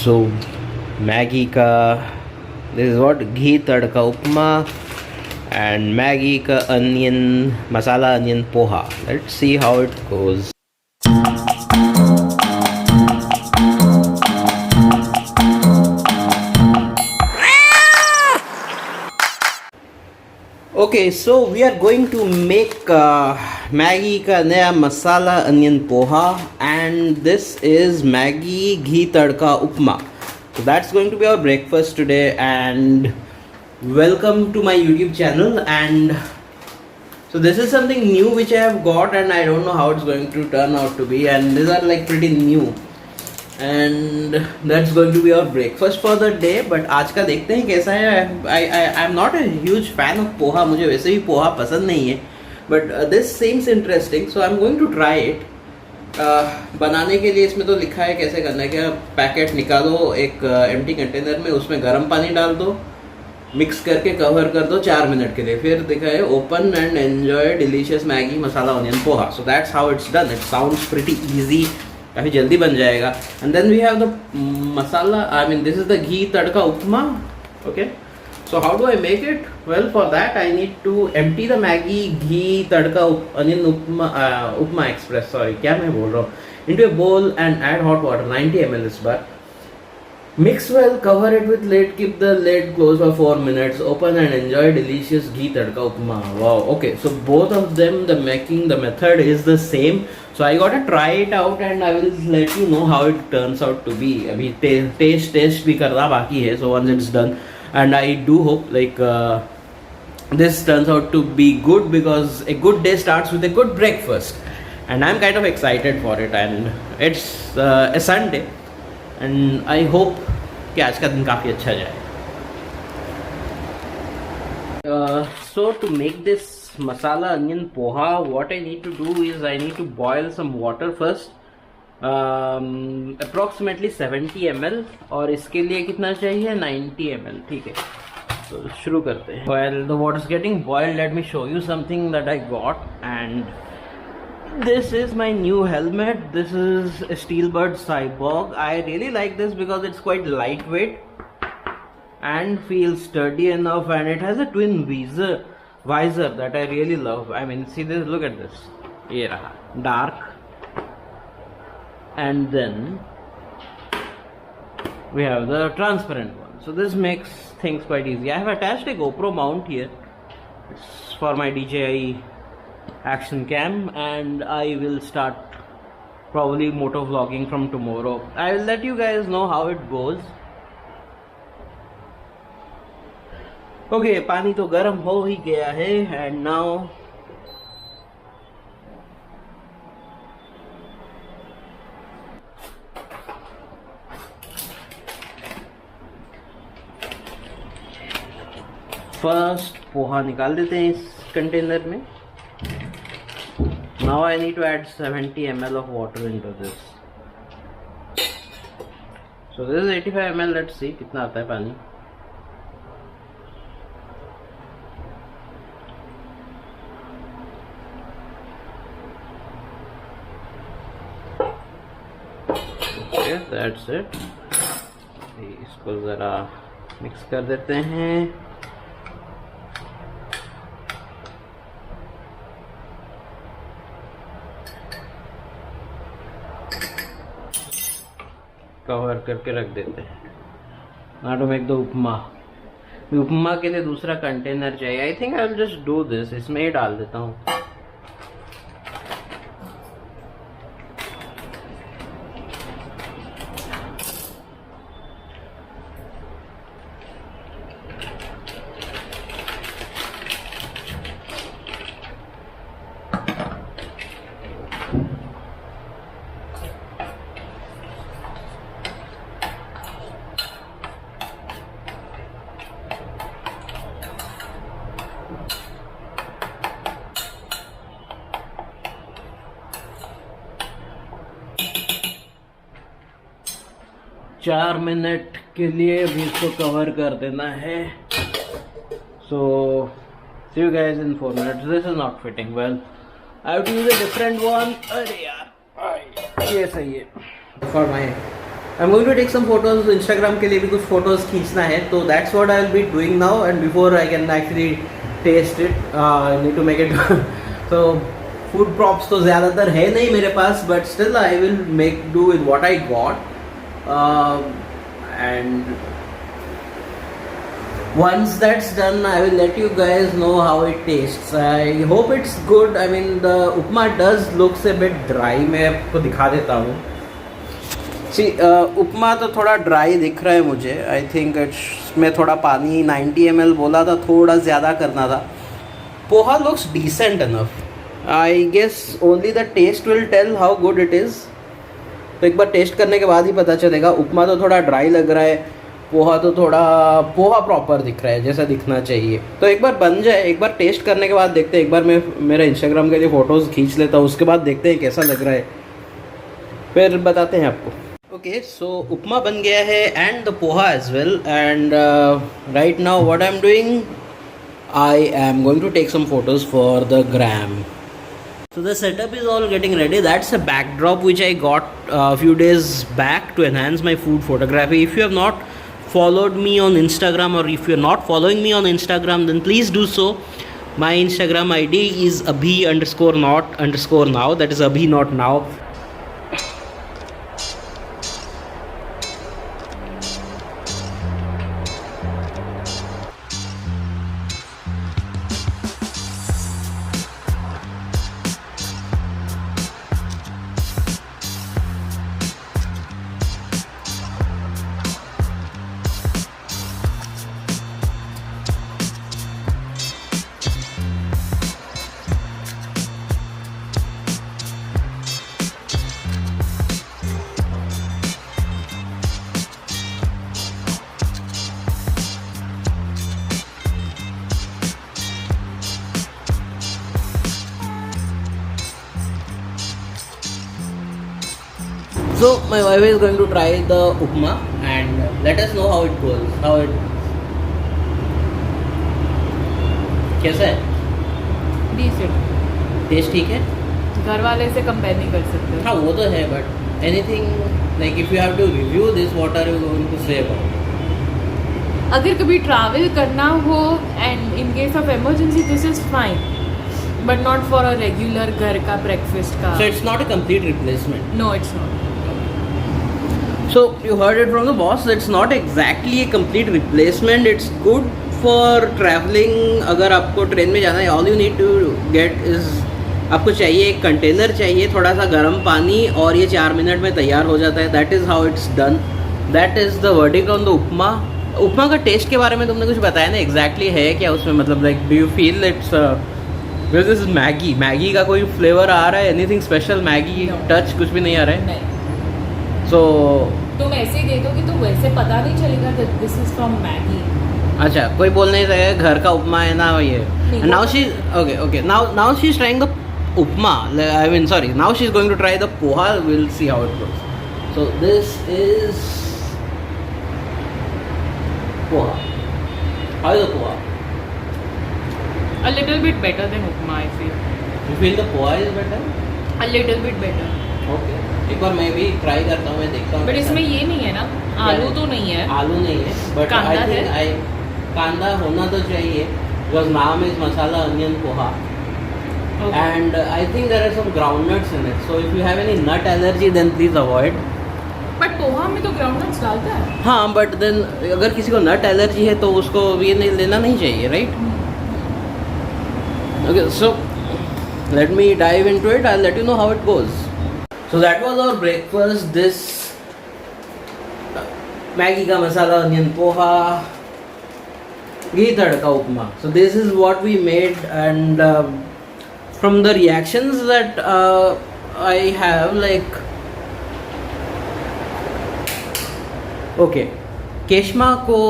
सो Maggi का this is what ghee tadka upma and Maggi का onion masala onion poha. Let's see how it goes. Okay, so we are going to make Maggi का नया masala onion poha and this is Maggi ghee tadka upma. So that's going to be our breakfast today and welcome to my YouTube channel. And so this is something new which I have got and I don't know how it's going to turn out to be, and these are like pretty new. And that's going to be our breakfast for the day. But आज का देखते हैं कैसा है. I am not a huge fan of poha, मुझे वैसे भी पोहा पसंद नहीं है. But this seems interesting, so I'm going to try it. बनाने के लिए इसमें तो लिखा है कैसे करना है. क्या पैकेट निकालो एक एम्प्टी कंटेनर में, उसमें गर्म पानी डाल दो, मिक्स करके कवर कर दो 4 मिनट के लिए, फिर दिखा है open and enjoy delicious Maggi masala onion poha. So that's how it's done. It sounds pretty easy, काफ़ी जल्दी बन जाएगा. And then we have the masala, I mean this is the ghee tadka upma. Okay, so how do I make it? Well, for that I need to empty the Maggi ghee tadka onion upma express, sorry क्या मैं बोल रहा हूँ, into a bowl and add hot water 90 ml इस बार. Mix well, cover it with lid, keep the lid closed for 4 minutes, open and enjoy delicious ghee tadka upma. Wow, okay, so both of them, the method is the same. So I gotta try it out and I will let you know how it turns out to be. Abhi taste bhi karna baki hai, so once it's done, and I do hope like this turns out to be good, because a good day starts with a good breakfast, and I'm kind of excited for it. And it's a Sunday. And I hope कि आज का दिन काफ़ी अच्छा जाए. So to make this masala onion poha, what I need to do is I need to boil some water first, approximately 70 ml, और इसके लिए कितना चाहिए 90 ml. ठीक है, तो शुरू करते हैं. While the water is getting boiled, let me show you something that I got. And this is my new helmet. This is a Steelbird Cyborg. I really like this because it's quite lightweight and feels sturdy enough, and it has a twin visor that I really love. I mean, see this, look at this. Ye raha, dark, and then we have the transparent one. So this makes things quite easy. I have attached a GoPro mount here. It's for my DJI action cam, and I will start probably moto vlogging from tomorrow. I will let you guys know how it goes. Okay, पानी तो गर्म हो ही गया है, and now first poha निकाल देते हैं इस कंटेनर में. Now I need to add 70 ml of water into this. So this is 85 ml. Let's see कितना आता है पानी. Okay, that's it. इसको ज़रा मिक्स कर देते हैं. कवर करके रख देते हैं. Now to make the उपमा. उपमा के लिए दूसरा कंटेनर चाहिए. I think I will just do this. इसमें ही डाल देता हूँ. चार मिनट के लिए भी इसको कवर कर देना है. So see you guys in 4 minutes. This is not fitting well. I have to use a different one. अरे यार ये सही है. For my I'm going to take some photos Instagram के लिए भी कुछ photos खींचना है, तो that's what I'll be doing now, and before I can actually taste it, I need to make it. So food props तो ज़्यादातर है नहीं मेरे पास, but still I will make do with what I got, and once that's done I will let you guys know how it tastes. I hope it's good. I mean the upma does looks a bit dry. मैं आपको दिखा देता हूँ. See, उपमा तो थोड़ा dry दिख रहा है मुझे. आई थिंक इसमें थोड़ा पानी 90 ml बोला था, थोड़ा ज़्यादा करना था. Poha looks decent enough. I guess only the taste will tell how good it is. तो एक बार टेस्ट करने के बाद ही पता चलेगा. उपमा तो थोड़ा ड्राई लग रहा है, पोहा तो थोड़ा पोहा प्रॉपर दिख रहा है जैसा दिखना चाहिए. तो एक बार बन जाए, एक बार टेस्ट करने के बाद देखते हैं. एक बार मैं मेरा इंस्टाग्राम के लिए फ़ोटोज़ खींच लेता हूँ, उसके बाद देखते हैं कैसा लग रहा है, फिर बताते हैं आपको. Okay, so upma ban gaya hai and the poha as well, and right now what I'm doing, I am going to take some photos for the gram. So the setup is all getting ready. That's a backdrop which I got a few days back to enhance my food photography. If you have not followed me on Instagram, or if you're not following me on Instagram, then please do so. My Instagram ID is abhi_not_now. That is abhi not now. So my wife is going to try the upma and let us know how it goes. How it कैसा है? Decent. Test ठीक है? घर वाले से compare नहीं कर सकते. हाँ वो तो है, but anything like if you have to review this, what are you going to say about it? अगर कभी ट्रैवल करना हो and in case of emergency this is fine, but not for a regular घर का breakfast का. So it's not a complete replacement. No it's not. So you heard it from the boss. It's not exactly a complete replacement. It's good for traveling. अगर आपको train में जाना है, all you need to get is आपको चाहिए एक container चाहिए, थोड़ा सा गर्म पानी, और ये 4 मिनट में तैयार हो जाता है. That is how it's done. That is the verdict on the उपमा. उपमा का टेस्ट के बारे में तुमने कुछ बताया ना, exactly है क्या उसमें, मतलब like do you feel it's because this is Maggi. Maggi का कोई फ्लेवर आ रहा है? एनीथिंग स्पेशल मैगी टच कुछ भी नहीं आ रहा है? नहीं. So तुम ऐसे दे दो कि तो वैसे पता नहीं चलेगा that this is from Maggi. अच्छा, कोई बोल नहीं सकेगा घर का उपमा है ना ये. Now she okay now she is trying the upma. I mean sorry, now she is going to try the poha. We'll see how it goes. So this is poha. How is the poha? A little bit better than upma, I feel. You feel the poha is better? A little bit better. Okay. एक बार मैं भी try करता हूँ, मैं देखता हूँ. But इसमें ये नहीं है ना, आलू तो नहीं है. आलू नहीं है, बट आई थिंक कांदा होना तो चाहिए, बिकॉज नाम is masala onion poha. And I think there are some groundnuts in it, so if you have any nut allergy then please avoid. But poha में तो ग्राउंडनट्स डालता है. हाँ, बट देन अगर किसी को नट एलर्जी है तो उसको ये नहीं लेना नहीं चाहिए, right? Okay, so let me dive into it. I will let you know how it goes. So that was our breakfast. This Maggi ka masala onion poha, ghee tadka upma. So this is what we made, and from the reactions that I have, like, okay, केशमा को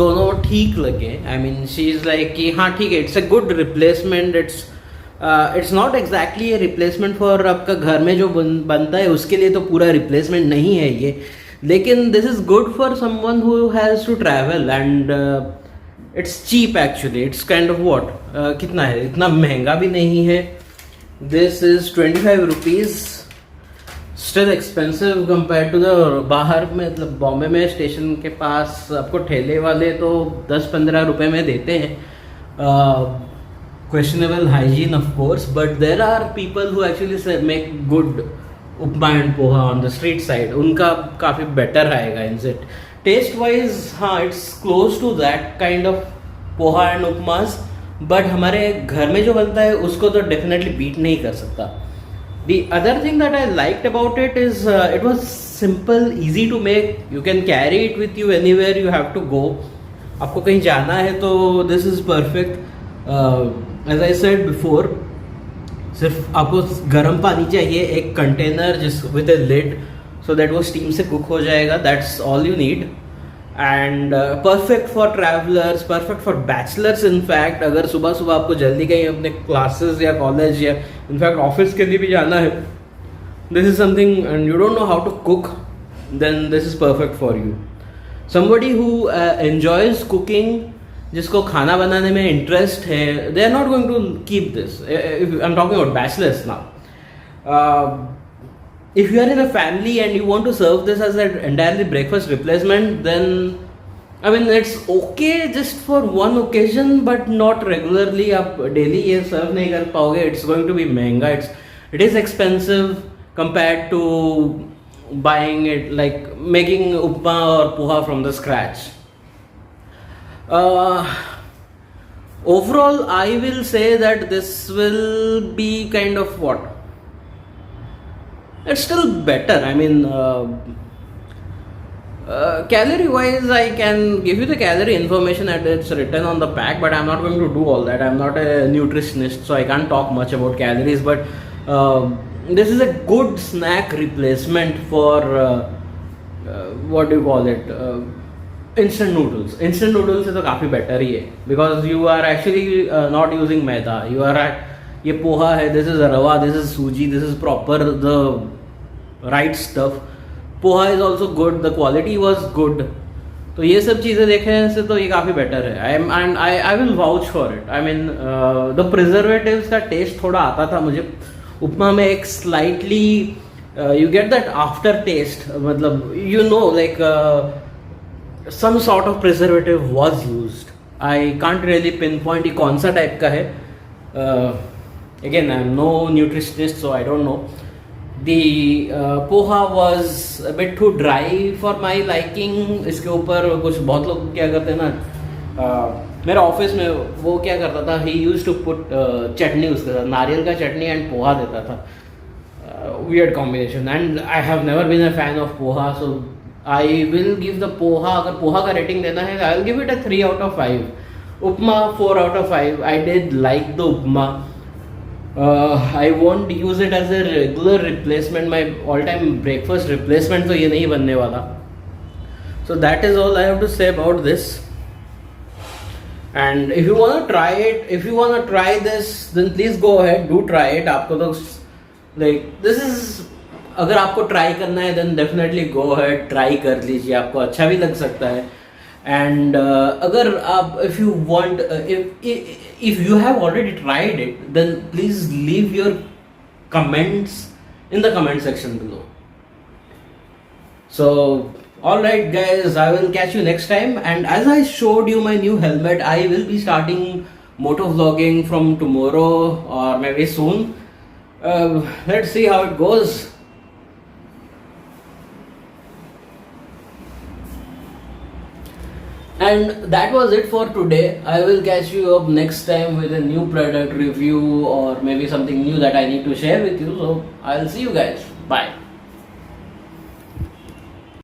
दोनों ठीक लगे. I mean she is like कि हाँ ठीक है, it's a good replacement. It's not exactly A replacement for आपका घर में जो बनता है उसके लिए, तो पूरा रिप्लेसमेंट नहीं है ये, लेकिन this is good for someone who has to travel, and it's cheap actually. It's kind of what, कितना है, इतना महंगा भी नहीं है. This is 25 rupees. Still expensive compare to the बाहर में, मतलब बॉम्बे में स्टेशन के पास आपको ठेले वाले तो 10-15 रुपए में देते हैं. Questionable hygiene of course, but there are people who actually make good upma and poha on the street side. उनका काफ़ी बेटर आएगा इन इट. टेस्ट वाइज हाँ, it's close to that kind of poha and upmas, but हमारे घर में जो बनता है उसको तो डेफिनेटली बीट नहीं कर सकता. The other thing that I liked about it is it was simple, easy to make. You can carry it with you anywhere you have to go. आपको कहीं जाना है तो this is perfect. As I said before, सिर्फ आपको गर्म पानी चाहिए, एक कंटेनर जिस with a lid so that वो स्टीम से कुक हो जाएगा. That's all you need. And perfect for travellers, perfect for bachelors. In fact अगर सुबह सुबह आपको जल्दी कहीं अपने क्लासेस या कॉलेज या इनफैक्ट ऑफिस के लिए भी जाना है, this is something and you don't know how to cook, then this is perfect for you. Somebody who enjoys cooking, जिसको खाना बनाने में इंटरेस्ट है, they are not going to keep this. I am talking about bachelors now. If you are in a family and you want to serve this as an entirely breakfast replacement, then I mean it's okay just for one occasion, but not regularly. आप daily ये serve नहीं कर पाओगे. It's going to be महंगा. It is expensive compared to buying it, like making upma or poha from the scratch. Overall, I will say that this will be kind of what? It's still better. I mean, calorie wise, I can give you the calorie information that it's written on the pack, but I'm not going to do all that. I'm not a nutritionist, so I can't talk much about calories, but this is a good snack replacement for what do you call it, instant noodles. Instant noodles is काफ़ी better ही है, because you are actually not using maida. You are ये पोहा है, this is रवा, this is सूजी, this is proper the right stuff. Poha is also good, the quality was good. तो ये सब चीज़ें देखने से तो ये काफ़ी बेटर है. I will vouch for it. I mean the preservatives का टेस्ट थोड़ा आता था मुझे उपमा में. एक slightly you get that aftertaste, मतलब you know like some sort of preservative was used. I can't really pinpoint ये कौन सा टाइप का है. Again, I'm no nutritionist, so I don't know. The poha was a bit too dry for my liking. इसके ऊपर कुछ बहुत लोग क्या करते हैं ना, मेरा ऑफिस में वो क्या करता था, he used to put चटनी उसके साथ, नारियल का चटनी एंड पोहा देता था. Weird combination, and I have never been a fan of poha, so I will give the poha, अगर पोहा का रेटिंग देना है, I will give it a 3 out of 5. Upma 4 out of 5. I did like the upma. I won't use it as a regular replacement, my all-time breakfast replacement तो ये नहीं बनने वाला. So that is all I have to say about this. And if you want to try it, if you want to try this, then please go ahead, do try it. आपको तो like this is, अगर आपको try करना है then definitely go ahead, try कर लीजिए, आपको अच्छा भी लग सकता है. And अगर आप if you want if you have already tried it, then please leave your comments in the comment section below. So alright guys, I will catch you next time. And as I showed you my new helmet, I will be starting moto vlogging from tomorrow or maybe soon. Let's see how it goes. And that was it for today. I will catch you up next time with a new product review or maybe something new that I need to share with you. So I'll see you guys. Bye.